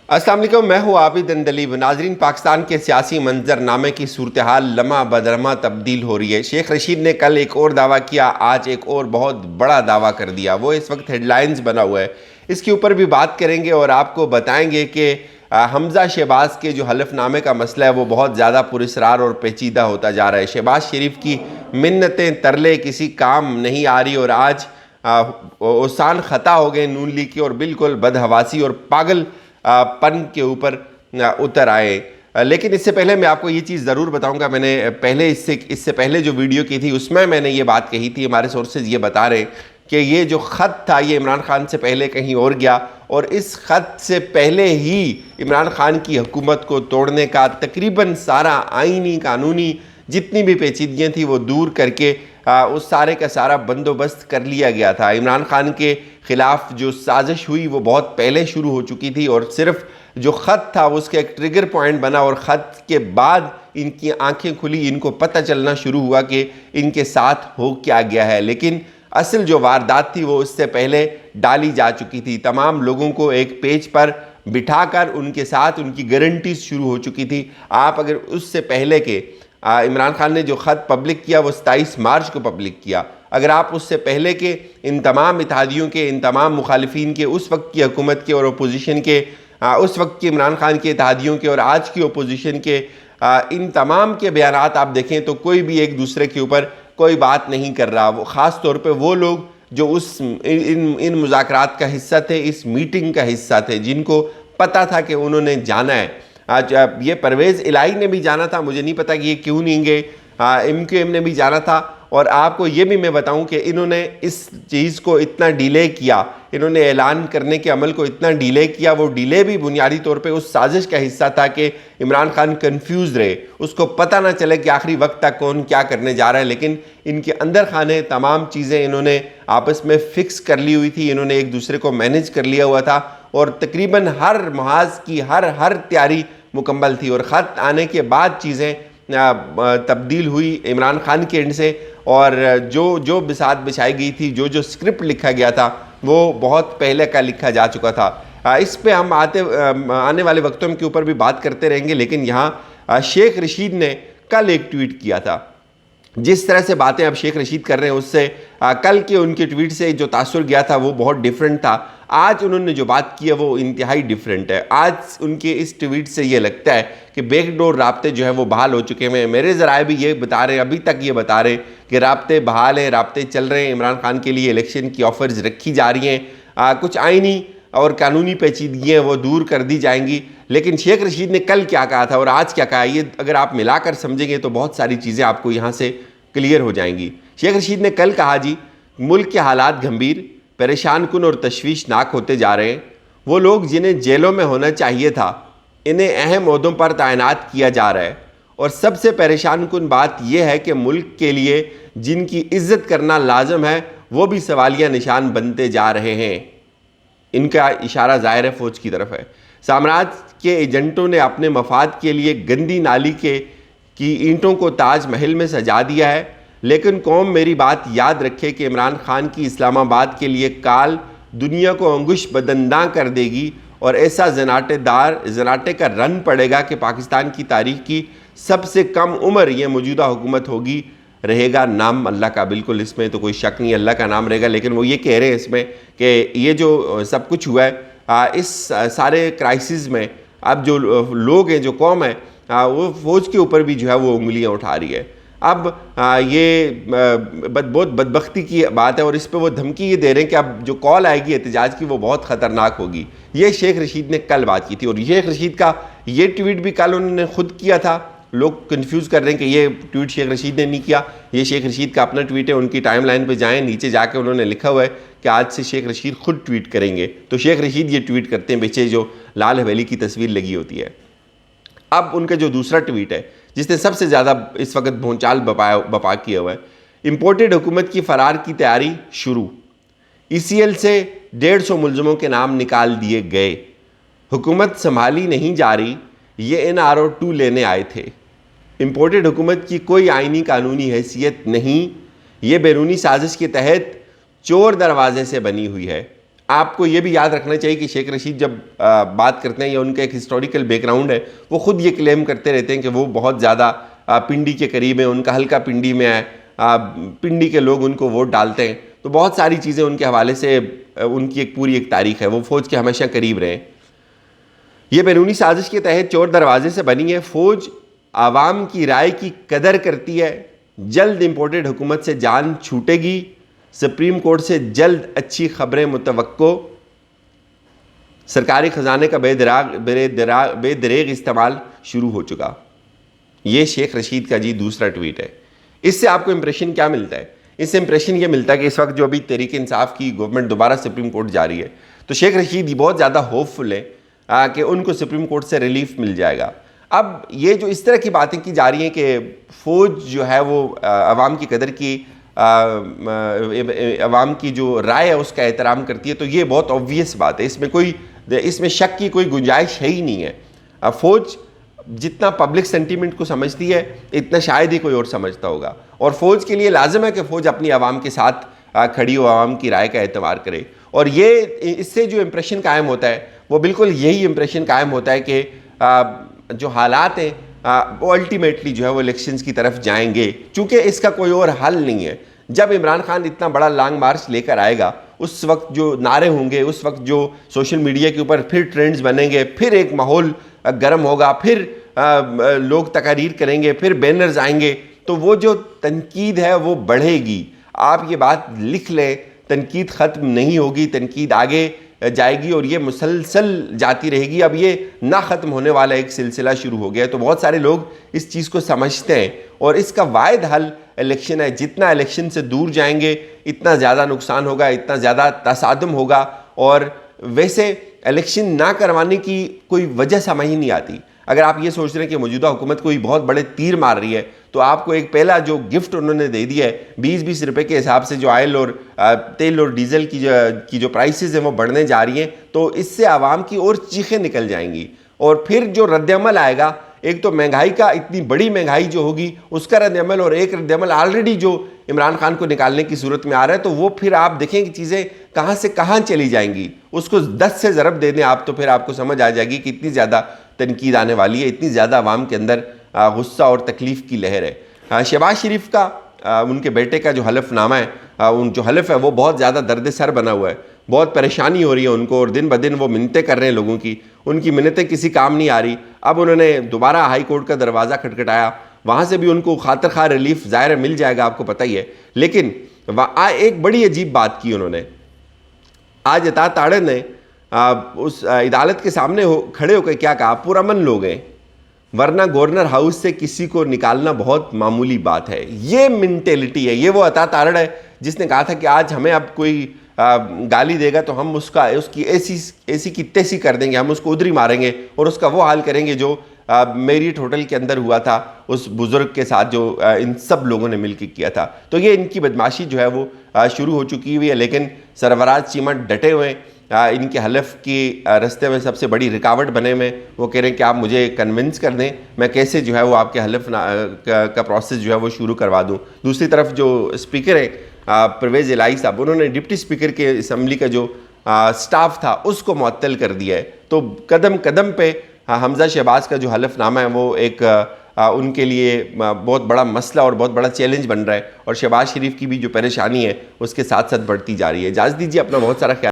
अस्सलाम वालेकुम, मैं हूँ आबिद अंदलीब। नाजरीन, पाकिस्तान के सियासी मंजरनामे की सूरत हाल लम्हा बदलमा तब्दील हो रही है। शेख रशीद ने कल एक और दावा किया, आज एक और बहुत बड़ा दावा कर दिया। वो इस वक्त हेडलाइंस बना हुआ है, इसके ऊपर भी बात करेंगे और आपको बताएंगे कि हमजा शहबाज के जो हलफनामे का मसला है वो बहुत ज़्यादा पुरस्रार और पेचीदा होता जा रहा है। शहबाज शरीफ की मिन्नतें तरले किसी काम नहीं आ रही और आज ओसान ख़ता हो गए नून लीग की और बिल्कुल बदहवासी और पागल पन के ऊपर उतर आए। लेकिन इससे पहले मैं आपको ये चीज़ ज़रूर बताऊंगा, मैंने पहले इससे पहले जो वीडियो की थी उसमें मैंने ये बात कही थी। हमारे सोर्सेज ये बता रहे हैं कि ये जो ख़त था ये इमरान खान से पहले कहीं और गया और इस ख़त से पहले ही इमरान खान की हुकूमत को तोड़ने का तकरीबन सारा आईनी कानूनी जितनी भी पेचीदगियाँ थी वो दूर करके उस सारे का सारा बंदोबस्त कर लिया गया था। इमरान खान के ख़िलाफ़ जो साजिश हुई वो बहुत पहले शुरू हो चुकी थी और सिर्फ जो ख़त था उसका एक ट्रिगर पॉइंट बना और ख़त के बाद इनकी आंखें खुली, इनको पता चलना शुरू हुआ कि इनके साथ हो क्या गया है। लेकिन असल जो वारदात थी वो उससे पहले डाली जा चुकी थी। तमाम लोगों को एक पेज पर बिठाकर उनके साथ उनकी गारंटी शुरू हो चुकी थी। आप अगर उससे पहले के इमरान खान ने जो ख़त पब्लिक किया वो 27 मार्च को पब्लिक किया, अगर आप उससे पहले के इन तमाम इत्तेहादियों के, इन तमाम मुखालिफिन के, उस वक्त की हुकूमत के और अपोजिशन के, उस वक्त के इमरान खान के इत्तेहादियों के और आज की अपोजिशन के इन तमाम के बयानात आप देखें तो कोई भी एक दूसरे के ऊपर कोई बात नहीं कर रहा। वो ख़ास तौर पे वो लोग जो इन मुज़ाकरात का हिस्सा थे, इस मीटिंग का हिस्सा थे, जिनको पता था कि उन्होंने जाना है। आज ये परवेज़ इलाही ने भी जाना था, मुझे नहीं पता कि ये क्यों नहीं गए। MQM ने भी जाना था और आपको ये भी मैं बताऊं कि इन्होंने इस चीज़ को इतना डिले किया, इन्होंने ऐलान करने के अमल को इतना डिले किया, वो डिले भी बुनियादी तौर पे उस साजिश का हिस्सा था कि इमरान खान कंफ्यूज रहे, उसको पता ना चले कि आखिरी वक्त तक कौन क्या करने जा रहा है। लेकिन इनके अंदर खाने तमाम चीज़ें इन्होंने आपस में फ़िक्स कर ली हुई थी, इन्होंने एक दूसरे को मैनेज कर लिया हुआ था और तकरीबन हर महाज की हर तैयारी मुकम्मल थी। और ख़त आने के बाद चीज़ें तब्दील हुई इमरान खान के एंड से और जो बिसात बिछाई गई थी, जो स्क्रिप्ट लिखा गया था वो बहुत पहले का लिखा जा चुका था। इस पे हम आने वाले वक्तों के ऊपर भी बात करते रहेंगे। लेकिन यहाँ शेख रशीद ने कल एक ट्वीट किया था। जिस तरह से बातें अब शेख रशीद कर रहे हैं उससे कल के उनके ट्वीट से जो तासुर गया था वो बहुत डिफरेंट था। आज उन्होंने जो बात की है वो इंतहाई डिफरेंट है। आज उनके इस ट्वीट से ये लगता है कि बैकडोर राब्ते जो है वो बहाल हो चुके हैं। मेरे ज़राए भी ये बता रहे हैं, अभी तक ये बता रहे हैं कि राब्ते बहाल हैं, राब्ते चल रहे हैं। इमरान खान के लिए इलेक्शन की ऑफर्स रखी जा रही हैं, कुछ आइनी और कानूनी पेचीदगियाँ वो दूर कर दी जाएंगी। लेकिन शेख रशीद ने कल क्या कहा था और आज क्या कहा, ये अगर आप मिलाकर समझेंगे तो बहुत सारी चीज़ें आपको यहाँ से क्लियर हो जाएंगी। शेख रशीद ने कल कहा, जी मुल्क के हालात गंभीर, परेशान कुन और तशवीशनाक होते जा रहे हैं। वो लोग जिन्हें जेलों में होना चाहिए था इन्हें अहम ओहदों पर तैनात किया जा रहा है और सबसे परेशान कुन बात यह है कि मुल्क के लिए जिनकी इज्जत करना लाजम है वो भी सवालिया निशान बनते जा रहे हैं। इनका इशारा ज़ाहिर है फ़ौज की तरफ है। साम्राज्य के एजेंटों ने अपने मफाद के लिए गंदी नाली की ईंटों को ताज महल में सजा दिया है। लेकिन कौम मेरी बात याद रखे कि इमरान खान की इस्लामाबाद के लिए काल दुनिया को अंगुश बदंदा कर देगी और ऐसा जनाटे का रन पड़ेगा कि पाकिस्तान की तारीख की सबसे कम उम्र ये मौजूदा हुकूमत होगी। रहेगा नाम अल्लाह का, बिल्कुल इसमें तो कोई शक नहीं, अल्लाह का नाम रहेगा। लेकिन वो ये कह रहे हैं इसमें कि ये जो सब कुछ हुआ है इस सारे क्राइसिस में अब जो लोग हैं, जो कौम है, वो फ़ौज के ऊपर भी जो है वो उंगलियां उठा रही है। अब ये बहुत बदबख्ती की बात है और इस पे वो धमकी ये दे रहे हैं कि अब जो कॉल आएगी एहतजाज की वो बहुत ख़तरनाक होगी। ये शेख रशीद ने कल बात की थी और शेख रशीद का ये ट्वीट भी कल उन्होंने खुद किया था। लोग कंफ्यूज कर रहे हैं कि ये ट्वीट शेख रशीद ने नहीं किया, ये शेख रशीद का अपना ट्वीट है। उनकी टाइमलाइन पे जाएं, नीचे जाके उन्होंने लिखा हुआ है कि आज से शेख रशीद खुद ट्वीट करेंगे। तो शेख रशीद ये ट्वीट करते हैं पीछे जो लाल हवेली की तस्वीर लगी होती है। अब उनका जो दूसरा ट्वीट है जिसने सबसे ज़्यादा इस वक्त भूचाल बपा किया हुआ है, इम्पोर्टेड हुकूमत की फ़रार की तैयारी शुरू, ECL से 150 मुलजमों के नाम निकाल दिए गए, हुकूमत संभाली नहीं जा रही, ये NRO 2 लेने आए थे। इम्पोर्टेड हुकूमत की कोई आइनी कानूनी हैसियत नहीं, ये बैरूनी साजिश के तहत चोर दरवाजे से बनी हुई है। आपको ये भी याद रखना चाहिए कि शेख रशीद जब बात करते हैं या उनका एक हिस्टोरिकल बैकग्राउंड है, वो खुद ये क्लेम करते रहते हैं कि वो बहुत ज़्यादा पिंडी के करीब है, उनका हल्का पिंडी में है, पिंडी के लोग उनको वोट डालते हैं। तो बहुत सारी चीज़ें उनके हवाले से उनकी एक पूरी एक तारीख है, वो फ़ौज के हमेशा करीब रहे। ये बैरूनी साजिश के तहत चोर दरवाजे से बनी है, फ़ौज आवाम की राय की कदर करती है, जल्द इम्पोर्टेड हुकूमत से जान छूटेगी, सुप्रीम कोर्ट से जल्द अच्छी खबरें मुतवक्को, सरकारी ख़जाने का बेदरेग इस्तेमाल शुरू हो चुका। ये शेख रशीद का जी दूसरा ट्वीट है। इससे आपको इंप्रेशन क्या मिलता है? इससे इंप्रेशन ये मिलता है कि इस वक्त जो अभी तहरीक इंसाफ की गवर्नमेंट दोबारा सुप्रीम कोर्ट जा रही है, तो शेख रशीद बहुत ज़्यादा होपफुल है कि उनको सुप्रीम कोर्ट से रिलीफ मिल जाएगा। अब ये जो इस तरह की बातें की जा रही हैं कि फ़ौज जो है वो अवाम की कदर की, अवाम की जो राय है उसका एहतराम करती है, तो ये बहुत ऑब्वियस बात है, इसमें शक की कोई गुंजाइश है ही नहीं है। फ़ौज जितना पब्लिक सेंटीमेंट को समझती है इतना शायद ही कोई और समझता होगा, और फ़ौज के लिए लाजिम है कि फ़ौज अपनी आवाम के साथ खड़ी हो, आवाम की राय का एतबार करे। और ये इससे जो इम्प्रेशन कायम होता है वो बिल्कुल यही इम्प्रेशन कायम होता है कि जो हालात हैं वो अल्टीमेटली जो है वो इलेक्शंस की तरफ जाएंगे, चूँकि इसका कोई और हल नहीं है। जब इमरान खान इतना बड़ा लॉन्ग मार्च लेकर आएगा, उस वक्त जो नारे होंगे, उस वक्त जो सोशल मीडिया के ऊपर फिर ट्रेंड्स बनेंगे, फिर एक माहौल गर्म होगा, फिर लोग तकारीर करेंगे, फिर बैनर्स आएंगे, तो वो जो तनकीद है वो बढ़ेगी। आप ये बात लिख लें, तनकीद ख़त्म नहीं होगी, तनकीद आगे जाएगी और ये मुसलसल जाती रहेगी। अब ये ना ख़त्म होने वाला एक सिलसिला शुरू हो गया है। तो बहुत सारे लोग इस चीज़ को समझते हैं और इसका वाहिद हल इलेक्शन है। जितना इलेक्शन से दूर जाएंगे इतना ज़्यादा नुकसान होगा, इतना ज़्यादा तसादुम होगा। और वैसे इलेक्शन ना करवाने की कोई वजह समझ ही नहीं आती। अगर आप ये सोच रहे हैं कि मौजूदा हुकूमत कोई बहुत बड़े तीर मार रही है, तो आपको एक पहला जो गिफ्ट उन्होंने दे दिया है 20-20 रुपए के हिसाब से जो ऑयल और तेल और डीजल की जो प्राइसेस हैं वो बढ़ने जा रही हैं, तो इससे आवाम की और चीखें निकल जाएंगी। और फिर जो रद्दअमल आएगा, एक तो महंगाई का, इतनी बड़ी महंगाई जो होगी उसका रद्दअमल, और एक रद्दअमल ऑलरेडी जो इमरान खान को निकालने की सूरत में आ रहा है, तो वो फिर आप देखें कि चीज़ें कहाँ से कहाँ चली जाएंगी। उसको 10 से ज़रब दे दें आप, तो फिर आपको समझ आ जाएगी कि इतनी ज़्यादा तनकीद आने वाली है, इतनी ज़्यादा आवाम के अंदर गुस्सा और तकलीफ़ की लहर है। शहबाज शरीफ का उनके बेटे का जो हलफनामा है, उन जो हलफ है वो बहुत ज़्यादा दर्द सर बना हुआ है, बहुत परेशानी हो रही है उनको, और दिन ब दिन वो मिन्नतें कर रहे हैं लोगों की, उनकी मिन्नतें किसी काम नहीं आ रही। अब उन्होंने दोबारा हाई कोर्ट का दरवाज़ा खटखटाया, वहाँ से भी उनको खातिर खा रिलीफ ज़ाहिर मिल जाएगा, आपको पता ही है। लेकिन एक बड़ी अजीब बात की उन्होंने, आज अता ताड़े ने उस अदालत के सामने खड़े होकर क्या कहा, पुरअमन लोग हैं, वरना गवर्नर हाउस से किसी को निकालना बहुत मामूली बात है। ये मेंटेलिटी है, ये वो अता तारड़ है जिसने कहा था कि आज हमें अब कोई गाली देगा तो हम उसकी ऐसी की तैसी कर देंगे, हम उसको उधरी मारेंगे और उसका वो हाल करेंगे जो मेरिट होटल के अंदर हुआ था उस बुजुर्ग के साथ, जो इन सब लोगों ने मिलकर किया था। तो ये इनकी बदमाशी जो है वो शुरू हो चुकी हुई है। लेकिन सरवराज चीमा डटे हुए हैं, इनके हलफ की रास्ते में सबसे बड़ी रुकावट बने में, वो कह रहे हैं कि आप मुझे कन्विंस कर दें, मैं कैसे जो है वो आपके हलफ का प्रोसेस जो है वो शुरू करवा दूं। दूसरी तरफ जो स्पीकर है परवेज़ इलाही साहब, उन्होंने डिप्टी स्पीकर के असम्बली का जो स्टाफ था उसको मुअत्तल कर दिया है। तो कदम कदम पे हमजा शहबाज का जो हलफनामा है वो एक उनके लिए बहुत बड़ा मसला और बहुत बड़ा चैलेंज बन रहा है, और शहबाज शरीफ की भी जो परेशानी है उसके साथ साथ बढ़ती जा रही है। इजाज़त दीजिए, अपना बहुत सारा ख्याल